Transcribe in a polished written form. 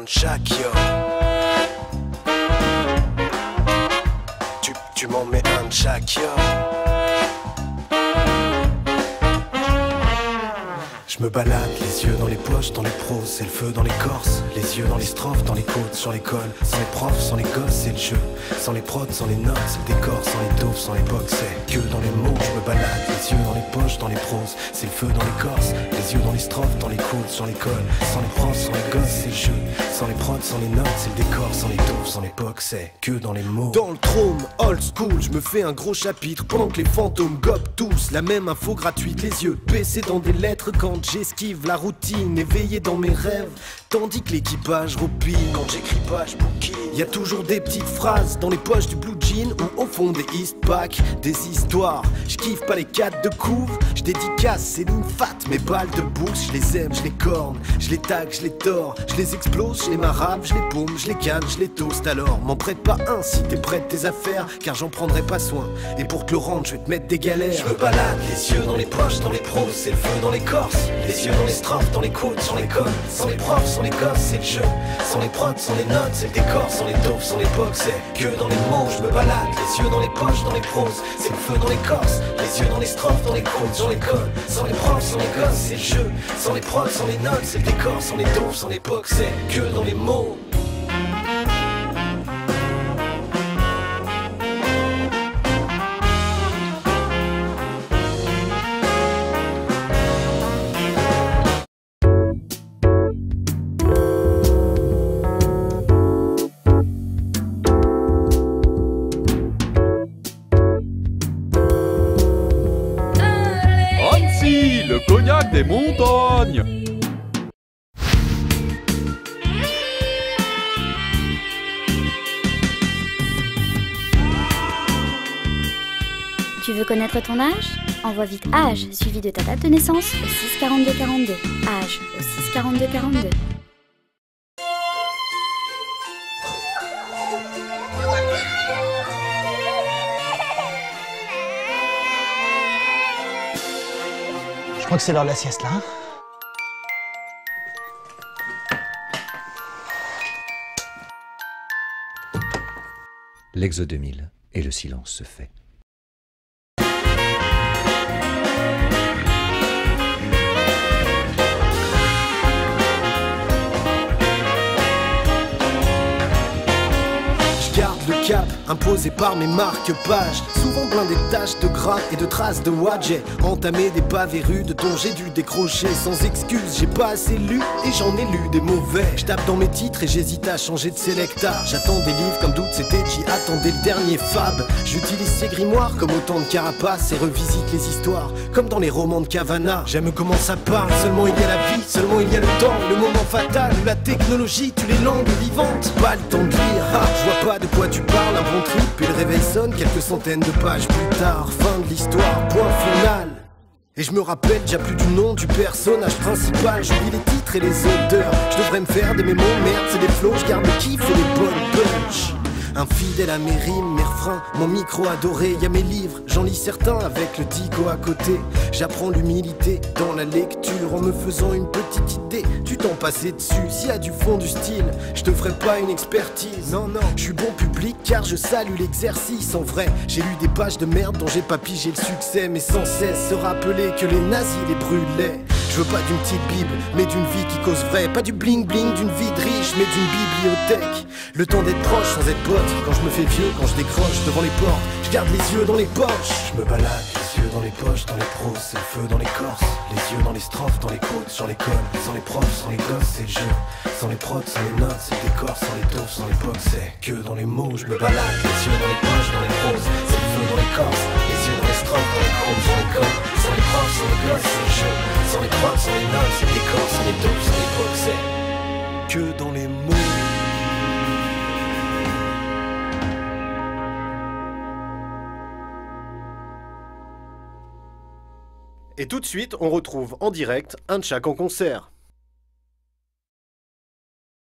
nunchak, yo. Tu m'en mets un nunchak, yo. Je me balade, les yeux dans les poches, dans les pros, c'est le feu dans les corses. Les yeux dans les strophes, dans les côtes, sur l'école. Sans les profs, sans les gosses, c'est le jeu. Sans les prods, sans les notes, c'est le décor. Sans les taufs, sans les box, c'est que dans les mots. Je me balade, les yeux dans les poches, dans les pros, c'est le feu dans les corses. Les yeux dans les strophes, dans les côtes, sur l'école. Sans les profs, sans les gosses, c'est le jeu. Sans les prods, sans les notes, c'est le décor. Sans les taufs, sans les box, c'est que dans les mots. Dans le trône, old school, je me fais un gros chapitre. Pendant que les fantômes gobent tous la même info gratuite. Les yeux baissés dans des lettres quand j'esquive la routine, éveillé dans mes rêves, tandis que l'équipage roupille. Quand j'écris pas, je bouquine. Y a toujours des petites phrases dans les poches du blue jean ou au fond des East Pack, des histoires. Je kiffe pas les cadres de couve, je dédicace ces lignes fat, mes balles de bourse, je les aime, je les corne, je les tag, je les tords, je les explose, je les marabe, je les paume, je les canne, je les toast. Alors m'en prête pas un si t'es prêt de tes affaires, car j'en prendrai pas soin. Et pour te le rendre, je vais te mettre des galères. Je me balade, les yeux dans les poches, dans les pros, c'est le feu dans les corses. Les yeux dans les strophes, dans les côtes, sur l'école. Sans les profs, sans les gosses, c'est le jeu. Sans les prods, sans les notes, c'est le décor. Sans les taufs, sans les box, c'est que dans les mots. Je me balade, les yeux dans les poches, dans les pros, c'est le feu dans les corses. Les yeux dans les strophes, dans les côtes, sur l'école. Sans les profs, sans les gosses, c'est le jeu. Sans les prods, sans les notes, c'est le décor. Sans les taufs, sans les box, c'est que dans les mots. Le cognac des montagnes. Tu veux connaître ton âge? Envoie vite âge suivi de ta date de naissance au 6 42 42. Âge au 6 42 42. Je crois que c'est l'heure de la sieste là. Hein, L'Exo 2000 et le silence se fait. Imposé par mes marque-pages, souvent blindé de taches de gras et de traces de watts. J'ai entamé des pavés rudes dont j'ai dû décrocher sans excuse. J'ai pas assez lu et j'en ai lu des mauvais. Je tape dans mes titres et j'hésite à changer de sélecta. J'attends des livres comme doute c'était j'y attendais le dernier fab. J'utilise ces grimoires comme autant de carapaces et revisite les histoires comme dans les romans de Cavana. J'aime comment ça parle, seulement il y a la vie, seulement il y a le temps, le moment fatal où la technologie tue les langues vivantes. Pas le temps de lire, je vois pas de quoi tu parles. Un bon trip, puis le réveil sonne quelques centaines de pages plus tard. Fin de l'histoire, point final. Et je me rappelle déjà plus du nom du personnage principal. J'oublie les titres et les auteurs. Je devrais me faire des mémos, merde c'est des flows. Je garde le kiff et les bonnes punch. Infidèle à mes rimes, mes refrains, mon micro adoré. Y'a mes livres, j'en lis certains avec le dico à côté. J'apprends l'humilité dans la lecture en me faisant une petite idée du temps passé dessus. S'il y a du fond, du style, je te ferai pas une expertise. Non, non, je suis bon public car je salue l'exercice. En vrai, j'ai lu des pages de merde dont j'ai pas pigé le succès, mais sans cesse se rappeler que les nazis les brûlaient. Je veux pas d'une petite bible, mais d'une vie qui cause vrai. Pas du bling bling d'une vie de riche, mais d'une bibliothèque. Le temps d'être proche sans être pote. Quand je me fais vieux, quand je décroche devant les portes, je garde les yeux dans les poches. Je me balade, les yeux dans les poches, dans les pros, c'est le feu dans les corses. Les yeux dans les strophes, dans les côtes, sur l'école. Sans les profs, sans les gosses, c'est le jeu. Sans les prods, sans les notes, c'est le décor. Sans les taufs, sans les box, c'est que dans les mots. Je me balade, les yeux dans les poches, dans les pros, c'est le feu dans les corses. Les yeux dans les strophes, dans les côtes, sur l'école. Sans les profs, sans les gosses, c'est le jeu. Sans les prods, sans les notes, c'est le décor. Sans les taufs, sans les box, c'est que dans les mots. Et tout de suite, on retrouve en direct un Nunchak en concert.